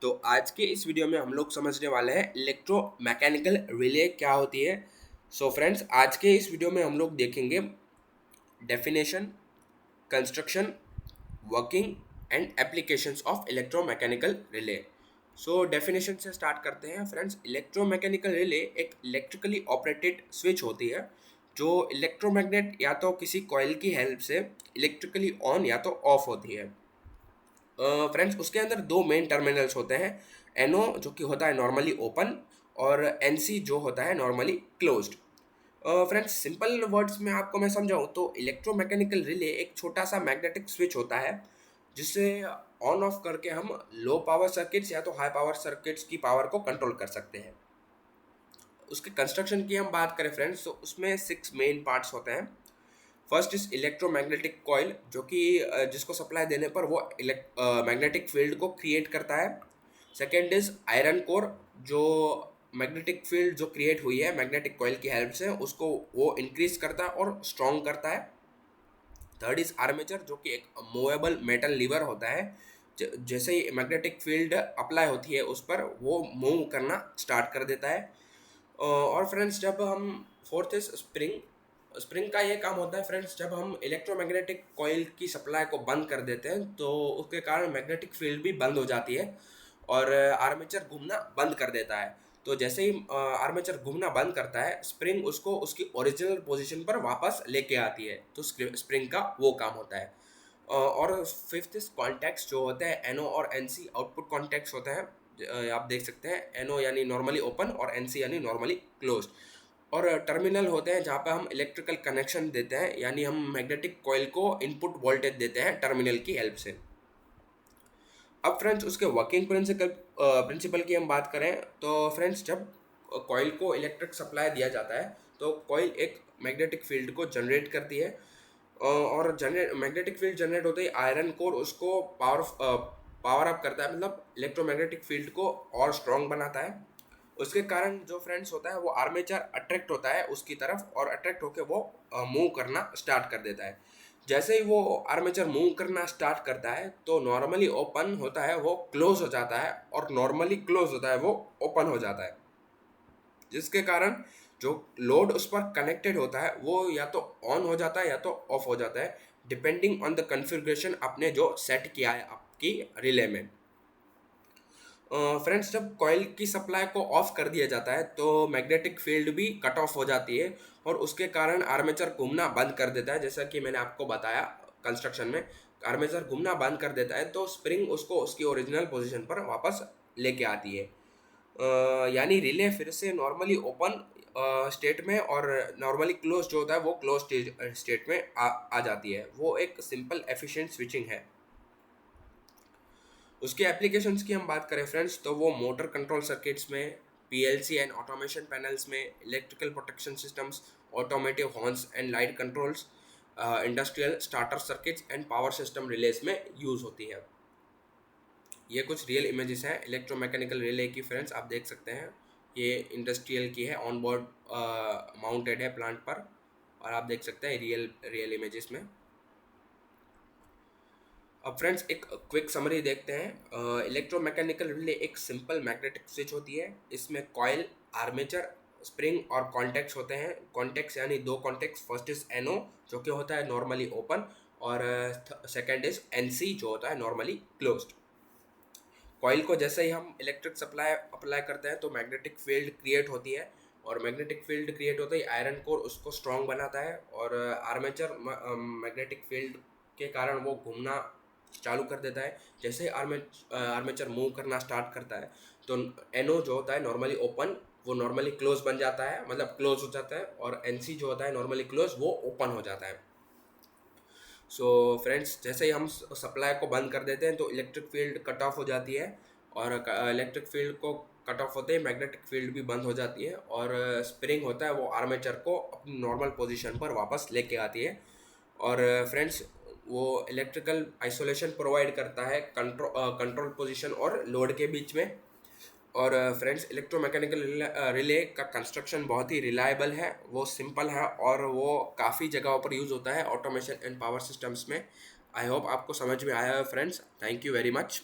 तो आज के इस वीडियो में हम लोग समझने वाले हैं इलेक्ट्रोमैकेनिकल रिले क्या होती है। सो फ्रेंड्स, आज के इस वीडियो में हम लोग देखेंगे definition, construction, working and applications of electromechanical relay. So definition से स्टार्ट करते हैं फ्रेंड्स। इलेक्ट्रोमैकेनिकल रिले एक इलेक्ट्रिकली ऑपरेटेड स्विच होती है जो इलेक्ट्रोमैग्नेट या तो किसी कॉइल की हेल्प से इलेक्ट्रिकली ऑन या तो ऑफ होती है। फ्रेंड्स, उसके अंदर दो मेन टर्मिनल्स होते हैं। एनओ जो कि होता है नॉर्मली ओपन, और एनसी जो होता है normally closed. Friends, simple words में आपको मैं समझाऊं तो इलेक्ट्रोमैकेनिकल रिले एक छोटा सा मैग्नेटिक स्विच होता है जिससे ऑन ऑफ करके हम लो पावर सर्किट्स या तो हाई पावर सर्किट्स की पावर को कंट्रोल कर सकते हैं। उसके कंस्ट्रक्शन की हम बात करें फ्रेंड्स, तो उसमें 6 मेन पार्ट्स होते हैं। फर्स्ट इज इलेक्ट्रोमैग्नेटिक कॉइल, जो कि जिसको सप्लाई देने पर वो मैग्नेटिक फील्ड को क्रिएट करता है। सेकेंड इज आयरन कोर, जो मैग्नेटिक फील्ड जो क्रिएट हुई है मैग्नेटिक कॉइल की हेल्प से उसको वो इंक्रीज करता है और स्ट्रॉन्ग करता है। थर्ड इज आर्मेचर, जो कि एक मूवेबल मेटल लीवर होता है। जैसे ही मैग्नेटिक फील्ड अप्लाई होती है उस पर वो मूव करना स्टार्ट कर देता है। और फ्रेंड्स, जब हम फोर्थ इज स्प्रिंग। स्प्रिंग का ये काम होता है फ्रेंड्स, जब हम इलेक्ट्रोमैग्नेटिक कॉइल की सप्लाई को बंद कर देते हैं तो उसके कारण मैग्नेटिक फील्ड भी बंद हो जाती है और आर्मेचर घूमना बंद कर देता है। तो जैसे ही आर्मेचर घूमना बंद करता है, स्प्रिंग उसको उसकी ओरिजिनल पोजीशन पर वापस लेके आती है। तो स्प्रिंग का वो काम होता है। और फिफ्थ इज कॉन्टैक्ट्स, जो होते हैं एनओ और एनसी आउटपुट कॉन्टैक्ट्स होते हैं। आप देख सकते हैं एनओ यानी नॉर्मली ओपन और एनसी यानी नॉर्मली क्लोज्ड। और टर्मिनल होते हैं जहाँ पे हम इलेक्ट्रिकल कनेक्शन देते हैं, यानी हम मैग्नेटिक कॉइल को इनपुट वोल्टेज देते हैं टर्मिनल की हेल्प से। अब फ्रेंड्स, उसके वर्किंग प्रिंसिपल की हम बात करें तो फ्रेंड्स, जब कॉइल को इलेक्ट्रिक सप्लाई दिया जाता है तो कॉइल एक मैग्नेटिक फील्ड को जनरेट करती है। और जनरेट मैग्नेटिक फील्ड जनरेट होते ही आयरन कोर उसको पावर अप करता है, मतलब इलेक्ट्रोमैग्नेटिक फील्ड को और स्ट्रॉन्ग बनाता है। उसके कारण जो फ्रेंड्स होता है वो आर्मेचर अट्रैक्ट होता है उसकी तरफ, और अट्रैक्ट होकर वो मूव करना स्टार्ट कर देता है। जैसे ही वो आर्मेचर मूव करना स्टार्ट करता है तो नॉर्मली ओपन होता है वो क्लोज हो जाता है, और नॉर्मली क्लोज होता है वो ओपन हो जाता है। जिसके कारण जो लोड उस पर कनेक्टेड होता है वो या तो ऑन हो जाता है या तो ऑफ हो जाता है, डिपेंडिंग ऑन द कॉन्फ़िगरेशन आपने जो सेट किया है आपकी रिले में। फ्रेंड्स, जब कॉइल की सप्लाई को ऑफ कर दिया जाता है तो मैग्नेटिक फील्ड भी कट ऑफ हो जाती है, और उसके कारण आर्मेचर घूमना बंद कर देता है। जैसा कि मैंने आपको बताया कंस्ट्रक्शन में, आर्मेचर घूमना बंद कर देता है तो स्प्रिंग उसको उसकी ओरिजिनल पोजीशन पर वापस लेके आती है। यानी रिले फिर से नॉर्मली ओपन स्टेट में और नॉर्मली क्लोज जो होता है वो क्लोज स्टेट में आ जाती है। वो एक सिंपल एफिशिएंट स्विचिंग है। उसके एप्लीकेशंस की हम बात करें फ्रेंड्स, तो वो मोटर कंट्रोल सर्किट्स में, पीएलसी एंड ऑटोमेशन पैनल्स में, electrical protection systems, automotive horns and light controls, industrial starter circuits and power system release में यूज़ होती है। ये कुछ रियल इमेजेस हैं इलेक्ट्रोमैकेनिकल रिले की फ्रेंड्स, आप देख सकते हैं। ये इंडस्ट्रियल की है, ऑन बोर्ड माउंटेड है प्लांट पर, और आप देख सकते हैं रियल रियल इमेजेस में। अब फ्रेंड्स, एक क्विक समरी देखते हैं। इलेक्ट्रोमैकेनिकल रिले एक सिंपल मैग्नेटिक स्विच होती है। इसमें कॉइल, आर्मेचर, स्प्रिंग और कॉन्टैक्ट्स होते हैं। कॉन्टैक्ट्स यानी दो कॉन्टैक्ट्स, फर्स्ट इज एनओ जो कि होता है नॉर्मली ओपन, और सेकेंड इज एनसी जो होता है नॉर्मली क्लोज्ड। कॉइल को जैसे ही हम इलेक्ट्रिक सप्लाई अप्लाई करते हैं तो मैग्नेटिक फील्ड क्रिएट होती है, और मैग्नेटिक फील्ड क्रिएट होते ही आयरन कोर उसको स्ट्रॉन्ग बनाता है, और आर्मेचर मैग्नेटिक फील्ड के कारण वो घूमना चालू कर देता है। जैसे ही आर्मेचर मूव करना स्टार्ट करता है तो एनओ जो होता है नॉर्मली ओपन वो नॉर्मली क्लोज बन जाता है, मतलब क्लोज हो जाता है, और एनसी जो होता है नॉर्मली क्लोज वो ओपन हो जाता है। सो फ्रेंड्स, जैसे ही हम सप्लाई को बंद कर देते हैं तो इलेक्ट्रिक फील्ड कट ऑफ हो जाती है, और इलेक्ट्रिक फील्ड को कट ऑफ होते ही मैग्नेटिक फील्ड भी बंद हो जाती है, और स्प्रिंग होता है वो आर्मेचर को अपनी नॉर्मल पोजीशन पर वापस लेके आती है। और फ्रेंड्स, वो इलेक्ट्रिकल आइसोलेशन प्रोवाइड करता है कंट्रोल पोजीशन और लोड के बीच में। और फ्रेंड्स, इलेक्ट्रोमैकेनिकल रिले का कंस्ट्रक्शन बहुत ही रिलायबल है, वो सिंपल है, और वो काफ़ी जगहों पर यूज़ होता है ऑटोमेशन एंड पावर सिस्टम्स में। आई होप आपको समझ में आया है friends. Thank you very much.